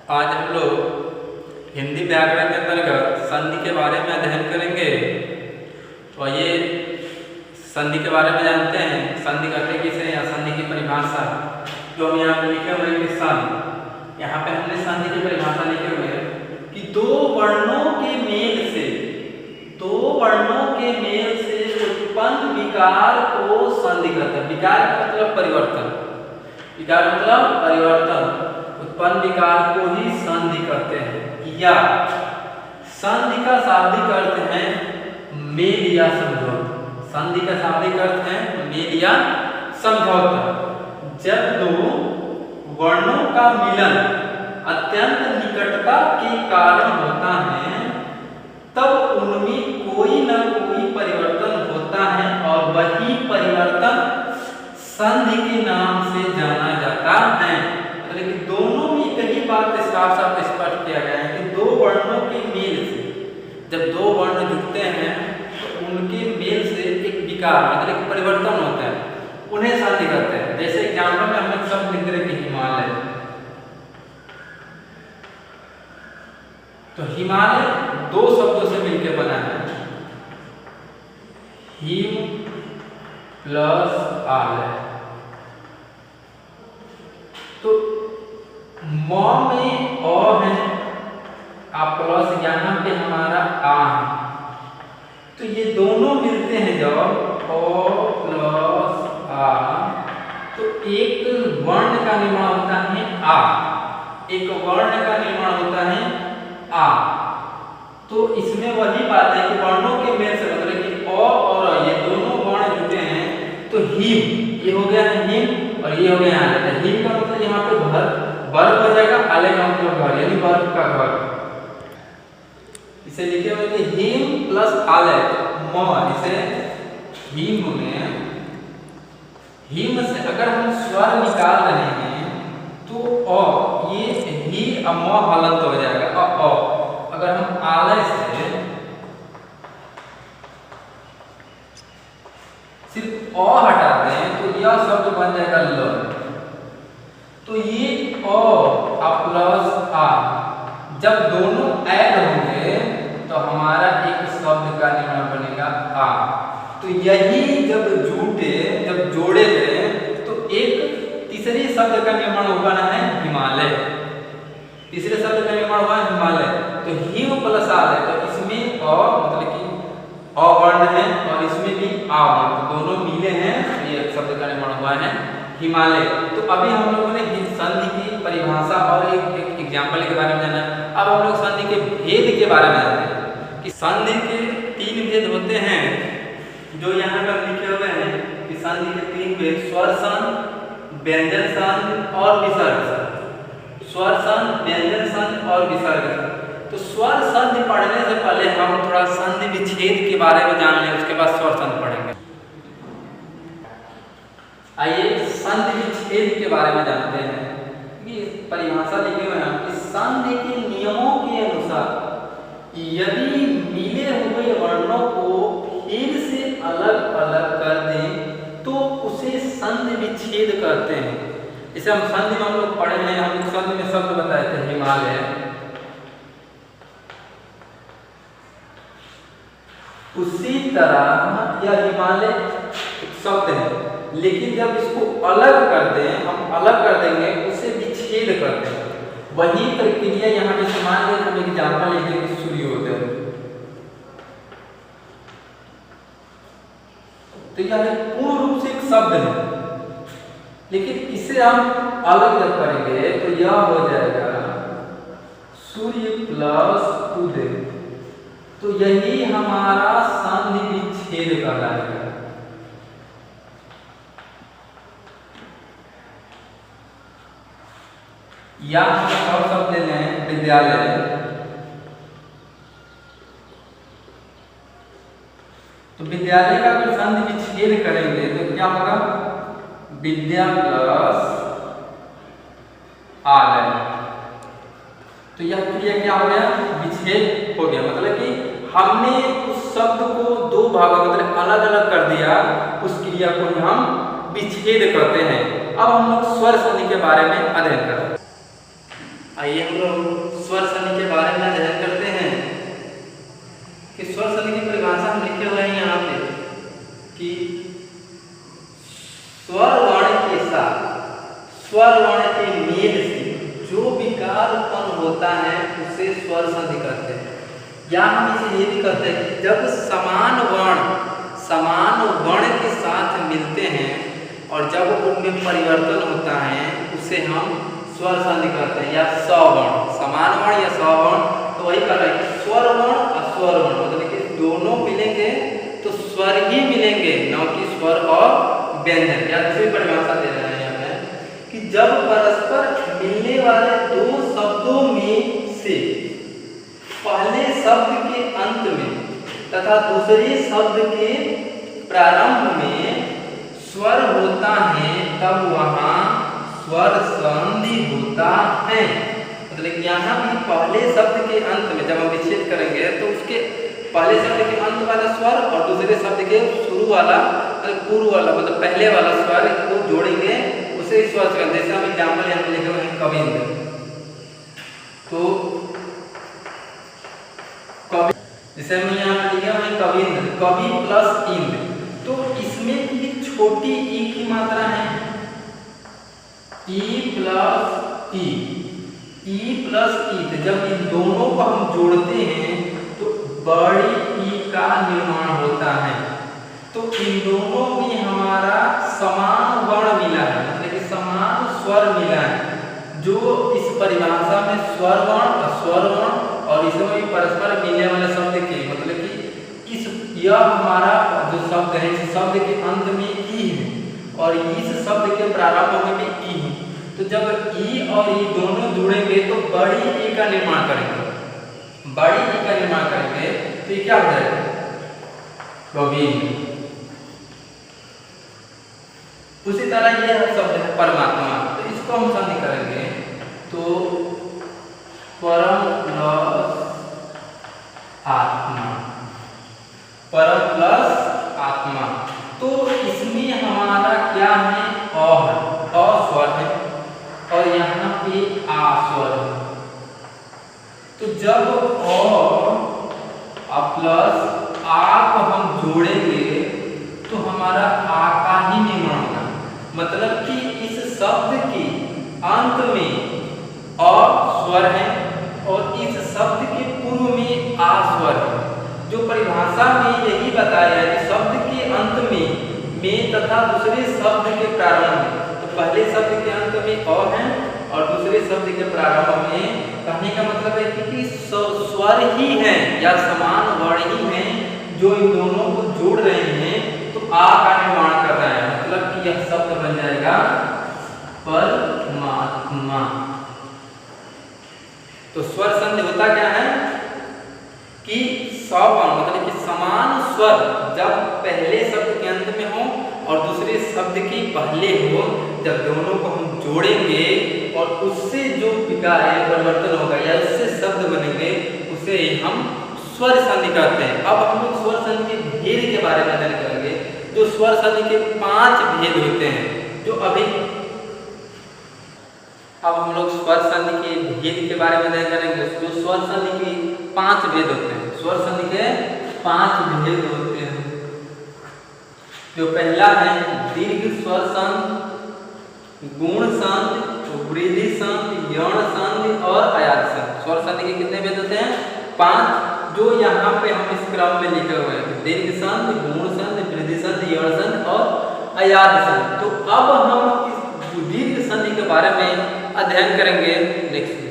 आज हम लोग हिंदी व्याकरण के अंतर्गत संधि के बारे में अध्ययन करेंगे। तो ये संधि के बारे में जानते हैं, संधि कहते किसे या संधि की परिभाषा जो हम यहाँ पे लिखे हुए हैं कि संधि। यहाँ पे हमने संधि की परिभाषा लिखे हुए हैं कि दो वर्णों के मेल से उत्पन्न विकार को संधि कहते हैं। विकार का मतलब परिवर्तन, विकार मतलब परिवर्तन, उत्पन्न विकार को ही संधि कहते हैं। या संधि का शाब्दिक अर्थ है मेल या समझौता। संधि का शाब्दिक अर्थ है मेल या समझौता। जब दो वर्णों का मिलन अत्यंत निकटता के कारण होता है तब उनमें कोई न कोई परिवर्तन होता है और वही परिवर्तन संधि के नाम से जाना जाता है। मतलब कि दोनों में कई बात साफ साफ स्पष्ट किया गया है कि दो वर्णों के मेल से जब दो वर्ण जुड़ते हैं तो उनके मेल से एक विकार मतलब एक परिवर्तन होता है, उन्हें संधि कहते हैं। जैसे एग्जाम्पल में हम सब लिख रहे हैं हिमालय, तो हिमालय दो शब्दों से मिलकर बना है, हिम प्लस आलय। तो म में अ है आ प्लस यहाँ पे हमारा आ है, तो ये दोनों मिलते हैं जब अ प्लस आ तो एक वर्ण का निर्माण होता है आ, एक वर्ण का निर्माण होता है आ। तो इसमें वही बात है कि वर्णों के मेल से मतलब कि अ और अ ये दोनों वर्ण जुटे हैं तो हिम, ये हो गया हिम और ये हो गया आलय। हिम का मतलब यहाँ पे घर, वर्ग हो जाएगा, आलय का मतलब घर यानी वर्ग का घर। इसे लिखे हुए कि हिम प्लस आलय म, इसे हिम में हिम से अगर हम स्वर निकाल रहे हैं तो अ ये ही म हलंत हो जाएगा अ। अगर हम आलय से सिर्फ अ हटाते हैं तो यह शब्द बन जाएगा ल। तो ये अ प्लस आ जब दोनों ऐड होंगे तो हमारा एक शब्द का निर्माण बनेगा आ। तो यही जब जुटे, जब जोड़े गए तो एक तीसरे शब्द का निर्माण होगा ना है हिमालय। तीसरे शब्द का निर्माण हुआ हिमालय। तो हिम प्लस आलय, तो इसमें अ मतलब कि अ वर्ण है और इसमें भी आ वर्ण, तो दोनों मिले हैं, ये शब्द का निर्माण हुआ है हिमालय। तो अभी हम लोगों ने संधि की परिभाषा और एक एग्जाम्पल के बारे में जाना। अब हम लोग संधि के भेद के बारे में जानते हैं कि संधि के तीन भेद होते हैं जो यहाँ पर लिखे हुए हैं कि संधि के तीन भेद स्वर संधि, व्यंजन संधि और विसर्ग संधि। स्वर संधि, व्यंजन संधि और विसर्ग संधि। तो स्वर संधि पढ़ने से पहले हम थोड़ा संधि विच्छेद के बारे में जान लें, उसके बाद स्वर संधि पढ़ेंगे। आइए संधि विच्छेद के बारे में जानते हैं कि परिभाषा लिखे हुए हैं कि संधि के नियमों के अनुसार यदि मिले हुए वर्णों को फिर से अलग अलग कर दें तो उसे संधि विच्छेद कहते हैं। जैसे हम संधि में हम लोग पढ़े हैं, हम लोग संधि में शब्द बताए थे हिमालय, उसी तरह यह हिमालय एक शब्द है, लेकिन जब इसको अलग कर दें, हम अलग कर देंगे, उसे विच्छेद करते हैं। वही प्रक्रिया यहाँ पे समान है। हम एग्जाम्पल लिखेंगे सूर्योदय, तो यह पूर्ण रूप से एक शब्द है, लेकिन इसे हम अलग जब करेंगे तो यह हो जाएगा सूर्य प्लस उदय। तो यही हमारा संधि विच्छेद कहलाएगा। या हम और शब्द ले लें विद्यालय, तो विद्यालय का अगर संधि विच्छेद करेंगे तो क्या होगा, विद्या प्लस आलय। तो यह क्रिया क्या हो गया, विच्छेद हो गया। मतलब कि हमने उस शब्द को दो भागों मतलब अलग अलग कर दिया, उस क्रिया को हम विच्छेद करते हैं। अब हम लोग स्वर संधि के बारे में अध्ययन करते हैं। आइए हम लोग स्वर संधि के बारे में अध्ययन करते हैं कि स्वर संधि की परिभाषा हम लिखे हुए हैं यहाँ पे कि स्वर वर्ण के साथ स्वर वर्ण के मेल से जो विकार उत्पन्न होता है उसे स्वर संधि कहते हैं। या हम इसे ये भी कहते हैं कि जब समान वर्ण के साथ मिलते हैं और जब उनमें परिवर्तन होता है उसे हम स्वर संधि कहते हैं, या स्वर्ण, समान वर्ण या स्वर्ण। तो वही कर रहे हैं कि स्वर वर्ण और स्वर वर्ण मतलब कि दोनों मिलेंगे तो स्वर ही मिलेंगे, न कि स्वर और व्यंजन। या दूसरी परिभाषा दे रहे हैं यहाँ पे कि जब परस्पर मिलने वाले दो शब्दों में से पहले शब्द के अंत में तथा दूसरे शब्द के प्रारंभ में स्वर होता है तब वहाँ स्वर संधि होता है। मतलब यहाँ भी पहले शब्द के अंत में जब हम विच्छेद करेंगे तो उसके पहले शब्द के अंत वाला स्वर और दूसरे शब्द के शुरू वाला मतलब पूर्व वाला मतलब पहले वाला स्वर को जोड़ेंगे उसे स्वर संधि। जैसे हम एग्जाम्पल यहाँ पे लिखे हुए हैं कविंद, तो जैसे हम यहाँ पे लिखे हुए हैं कविंद, कवि प्लस इंद, तो इसमें भी छोटी ई की मात्रा है, ई प्लस ई। तो जब इन दोनों को हम जोड़ते हैं तो बड़ी ई का निर्माण होता है। तो इन दोनों में हमारा समान वर्ण मिला है, मतलब कि समान स्वर मिला है, जो इस परिभाषा में स्वर वर्ण और स्वर वर्ण और इसमें भी परस्पर मिलने वाले शब्द के मतलब कि यह हमारा जो शब्द है इस शब्द के अंत में ई है और इस शब्द के प्रारंभ में भी ई है। तो जब ई और ई दोनों जुड़ेंगे तो बड़ी ई का निर्माण करेंगे, बड़ी ई का निर्माण करेंगे तो ये क्या हो जाएगा कविंद। उसी तरह ये शब्द है परमात्मा, तो इसको हम संधि करेंगे तो परम प्लस आत्मा, परम प्लस आत्मा। तो इसमें हमारा क्या है अ स्वर है और यहाँ पे आ स्वर है। तो जब अ प्लस आ को हम जोड़ेंगे तो हमारा आ का ही निर्माण होगा, मतलब कि इस शब्द के अंत में अ स्वर है और इस शब्द के पूर्व में आ स्वर है। जो परिभाषा में यही बताया है कि शब्द के अंत में तथा दूसरे शब्द के प्रारंभ में, तो पहले शब्द के अंत में अ है और दूसरे शब्द के प्रारंभ में, कहने का मतलब है कि स्वर ही है या समान वर्ण ही है जो इन दोनों को जोड़ रहे हैं तो आ का निर्माण कर रहा है। मतलब कि यह शब्द बन जाएगा परमात्मा। तो स्वर संधि होता क्या है कि समान मतलब कि समान स्वर जब पहले शब्द के अंत में हो और दूसरे शब्द के पहले हो, जब दोनों को हम जोड़ेंगे और उससे जो विकार है परिवर्तन होगा या उससे शब्द बनेंगे उसे हम स्वर संधि कहते हैं। अब हम लोग स्वर संधि के भेद के बारे में अध्ययन करेंगे। जो स्वर संधि के 5 भेद होते हैं जो अभी अब हम लोग स्वर संधि के भेद के बारे में अध्ययन करेंगे। जो स्वर संधि के 5 भेद होते हैं, स्वर संधि के 5 भेद होते हैं। जो पहला है दीर्घ स्वर संधि, गुण संधि, वृद्धि संधि, यौन संधि और अयाद संधि। स्वर संधि के कितने भेद होते हैं 5, जो यहाँ पे हम इस क्रम में लिखे हुए हैं, दीर्घ संधि, गुण संधि, वृद्धि संधि, यौन संधि और अयाद संधि। तो अब हम इस दीर्घ संधि के बारे में अध्ययन करेंगे नेक्स्ट।